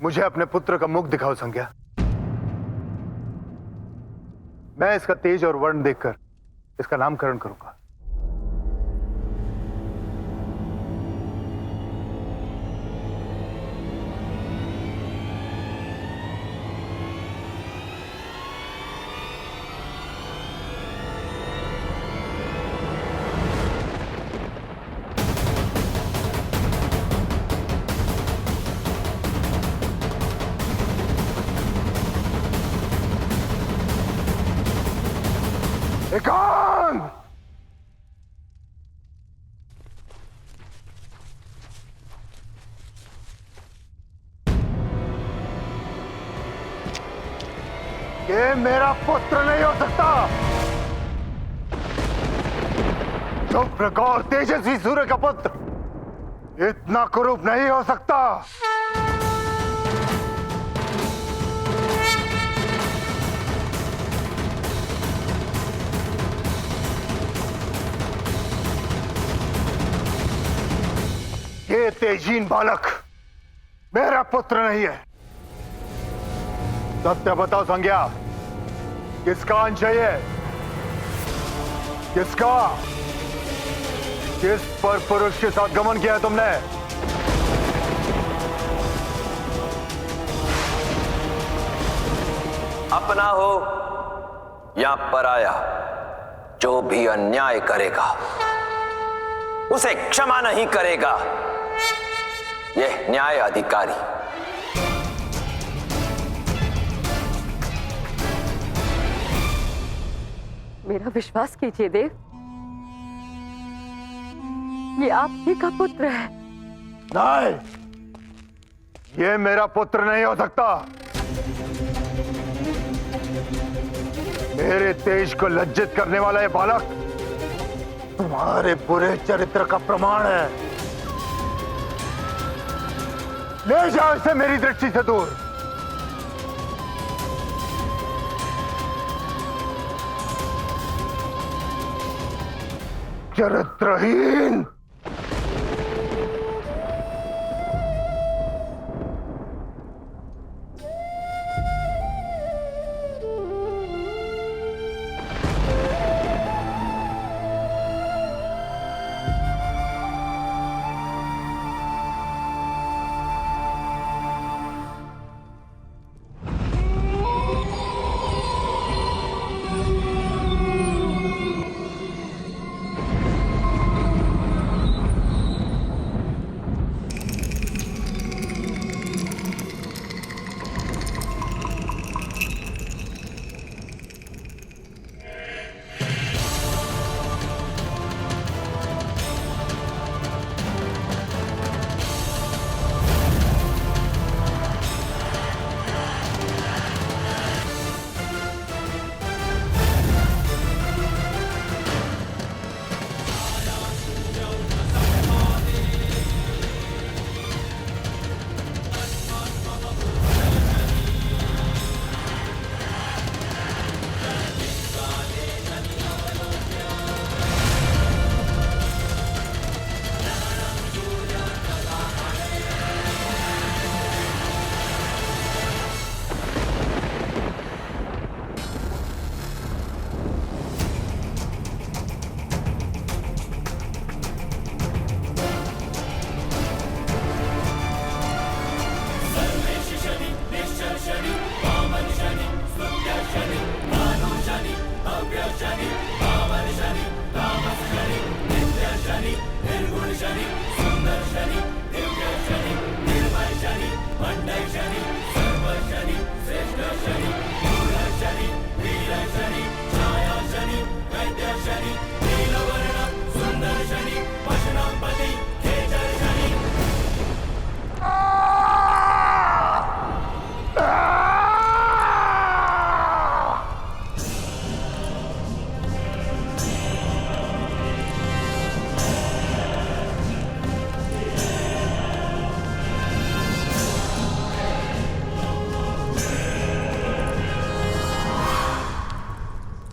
मुझे अपने पुत्र का मुख दिखाओ संज्ञा। मैं इसका तेज और वर्ण देखकर इसका नामकरण करूंगा। एकांत! ये मेरा पुत्र नहीं हो सकता। शुभ्र और तेजस्वी सूर्य का पुत्र इतना कुरूप नहीं हो सकता। ये तेजीन बालक मेरा पुत्र नहीं है। सत्य बताओ संज्ञा, किसका अंश है ये? किसका? किस पर पुरुष के साथ गमन किया है तुमने? अपना हो या पराया, जो भी अन्याय करेगा उसे क्षमा नहीं करेगा यह न्याय अधिकारी। मेरा विश्वास कीजिए देव, ये आप ही का पुत्र है। नहीं, ये मेरा पुत्र नहीं हो सकता। मेरे तेज को लज्जित करने वाला ये बालक तुम्हारे बुरे चरित्र का प्रमाण है। ले जाओ इसे मेरी दृष्टि से दूर। चरित्रहीन!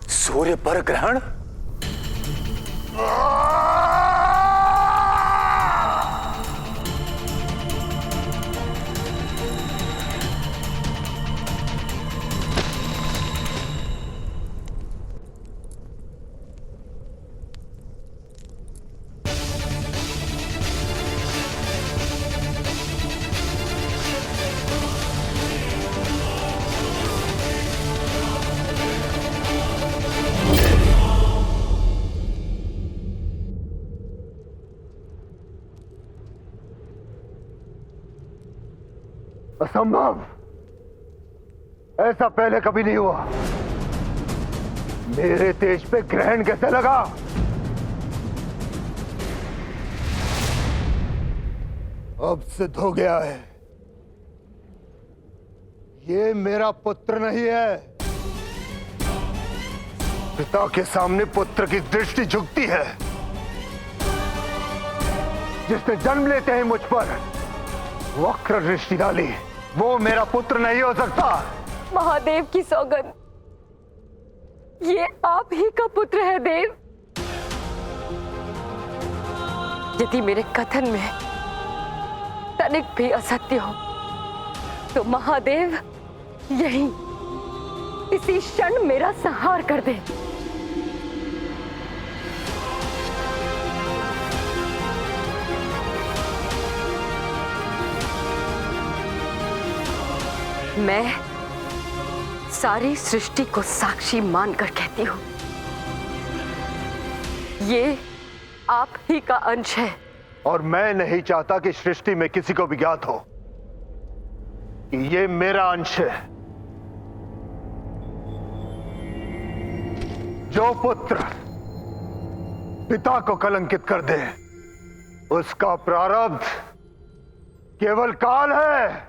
सूर्य पर ग्रहण? असंभव। ऐसा पहले कभी नहीं हुआ। मेरे तेज पे ग्रहण कैसे लगा? अब सिद्ध हो गया है, ये मेरा पुत्र नहीं है। पिता के सामने पुत्र की दृष्टि झुकती है। जिसने जन्म लेते ही मुझ पर वक्र दृष्टि डाली, वो मेरा पुत्र नहीं हो सकता। महादेव की सौगंध, ये आप ही का पुत्र है देव। यदि मेरे कथन में तनिक भी असत्य हो तो महादेव यही इसी क्षण मेरा संहार कर दे। मैं सारी सृष्टि को साक्षी मानकर कहती हूं, ये आप ही का अंश है। और मैं नहीं चाहता कि सृष्टि में किसी को भी ज्ञात हो कि ये मेरा अंश है। जो पुत्र पिता को कलंकित कर दे, उसका प्रारब्ध केवल काल है।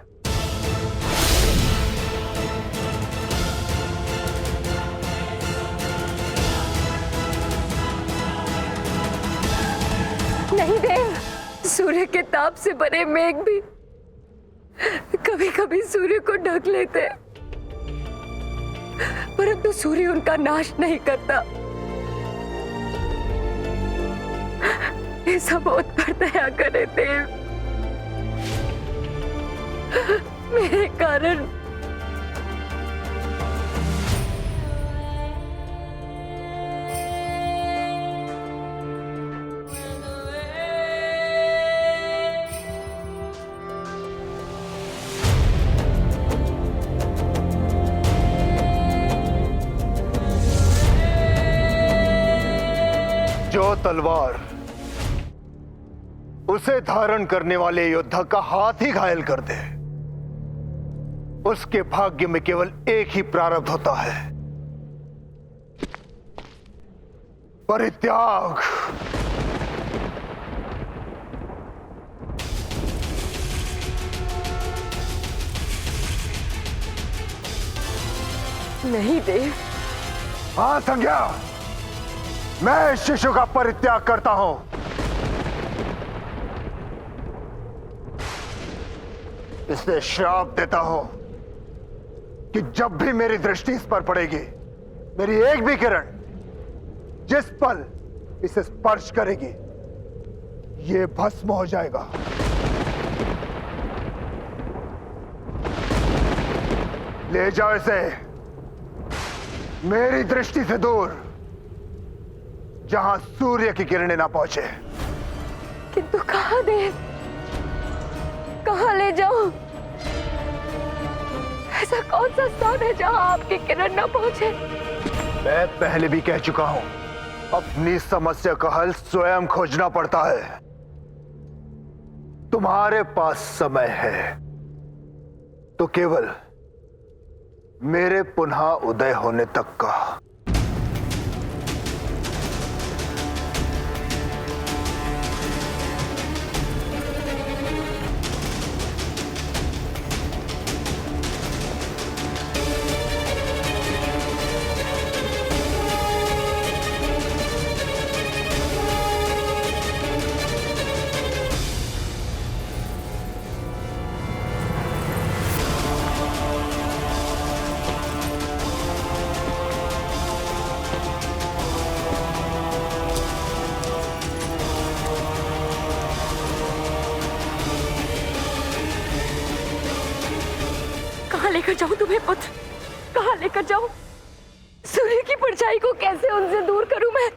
नहीं देव, सूर्य के ताप से बने मेघ भी कभी कभी सूर्य को ढक लेते, परंतु सूर्य उनका नाश नहीं करता। ऐसा बोध पर दया करे देव। मेरे कारण जो तलवार उसे धारण करने वाले योद्धा का हाथ ही घायल कर दे, उसके भाग्य में केवल एक ही प्रारब्ध होता है, परित्याग। नहीं देव। हाँ संज्ञा, मैं इस शिशु का परित्याग करता हूं। इसे श्राप देता हूं कि जब भी मेरी दृष्टि इस पर पड़ेगी, मेरी एक भी किरण जिस पल इसे स्पर्श करेगी, ये भस्म हो जाएगा। ले जाओ इसे मेरी दृष्टि से दूर, जहां सूर्य की किरणें ना पहुंचे। किंतु कहां देव, कहां ले जाऊं? ऐसा कौन सा स्थान है जहां आपकी किरण न पहुंचे? मैं पहले भी कह चुका हूं, अपनी समस्या का हल स्वयं खोजना पड़ता है। तुम्हारे पास समय है तो केवल मेरे पुनः उदय होने तक का। कहां लेकर जाऊं तुम्हें पुत्र, कहां लेकर जाऊं? सूर्य की परछाई को कैसे उनसे दूर करूं मैं?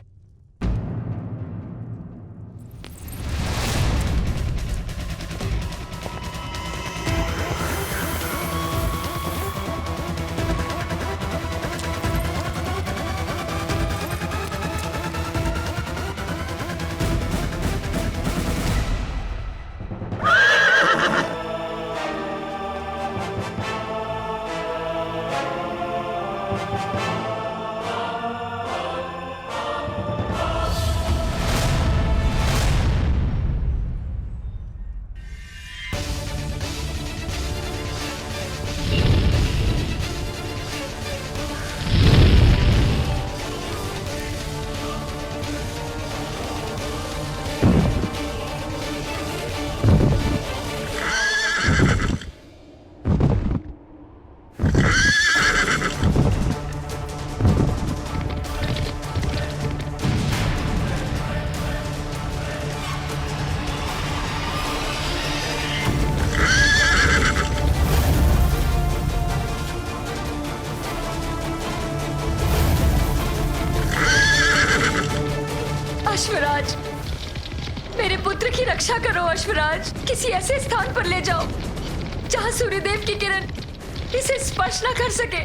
अश्वराज, मेरे पुत्र की रक्षा करो अश्वराज। किसी ऐसे स्थान पर ले जाओ जहां सूर्यदेव की किरण इसे स्पर्श न कर सके।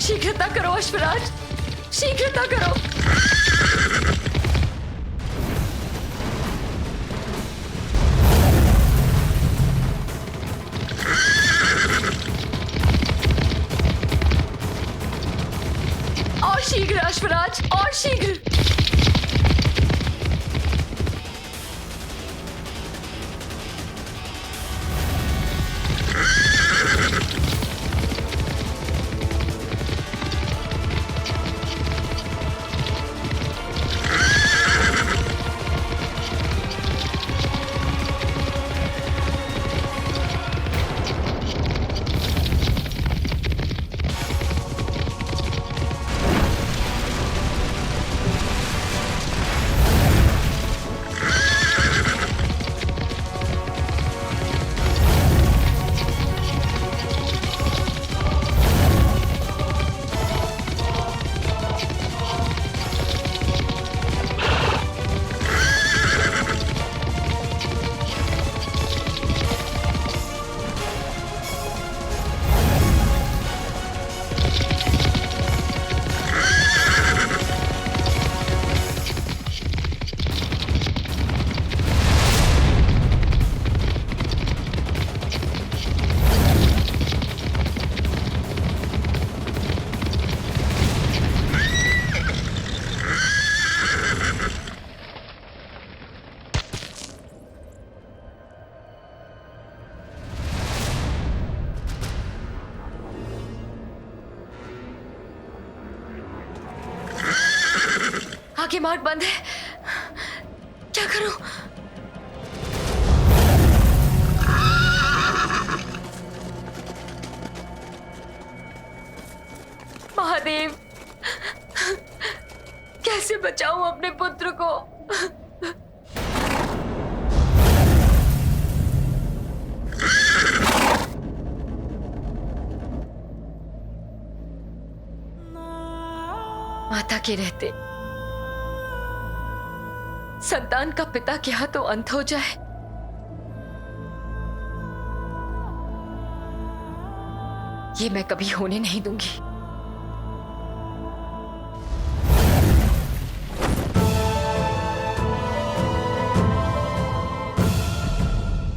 शीघ्रता करो अश्वराज, शीघ्रता करो। और शीघ्र अश्वराज, और शीघ्र। आगे मार्ग बंद है, क्या करूं? महादेव, कैसे बचाऊं अपने पुत्र को? माता के रहते संतान का पिता क्या तो अंत हो जाए। ये मैं कभी होने नहीं दूंगी।